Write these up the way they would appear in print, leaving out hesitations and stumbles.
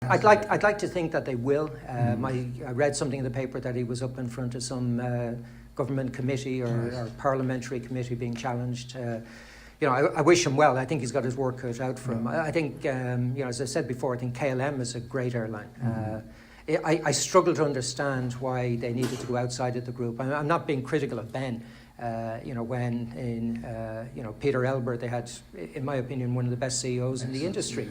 I'd like to think that they will. I read something in the paper that he was up in front of some government committee or parliamentary committee being challenged. I wish him well. I think he's got his work cut out for him. I think, as I said before, I think KLM is a great airline. I struggle to understand why they needed to go outside of the group. I'm not being critical of Ben. When in Peter Elber, they had, in my opinion, one of the best CEOs in the industry.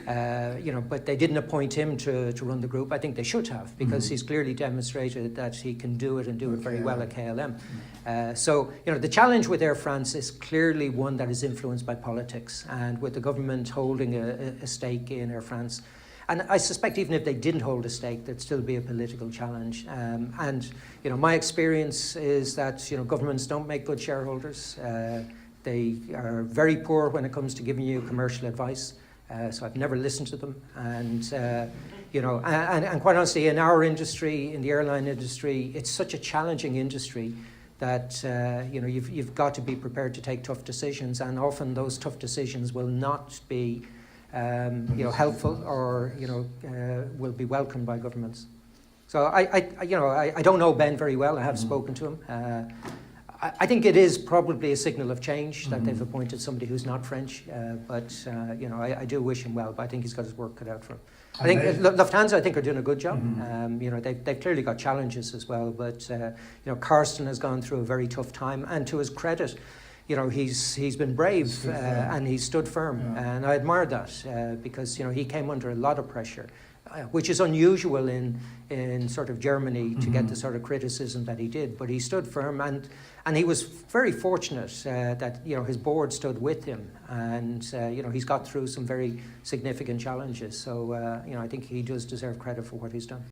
But they didn't appoint him to run the group. I think they should have, because he's clearly demonstrated that he can do it and do it very well at KLM. The challenge with Air France is clearly one that is influenced by politics, and with the government holding a stake in Air France. And I suspect even if they didn't hold a stake, there'd still be a political challenge. My experience is that governments don't make good shareholders. They are very poor when it comes to giving you commercial advice. So I've never listened to them, and quite honestly, in our industry, in the airline industry, it's such a challenging industry that you've got to be prepared to take tough decisions, and often those tough decisions will not be helpful or will be welcomed by governments. So I don't know Ben very well. I have spoken to him. I think it is probably a signal of change that they've appointed somebody who's not French, but I do wish him well, but I think he's got his work cut out for him. I think Lufthansa, are doing a good job. They've clearly got challenges as well, but Carsten has gone through a very tough time, and to his credit, he's been brave and he's stood firm, and I admire that because he came under a lot of pressure, which is unusual in sort of Germany to get the sort of criticism that he did, but he stood firm, and he was very fortunate that his board stood with him, and he's got through some very significant challenges. So I think he does deserve credit for what he's done.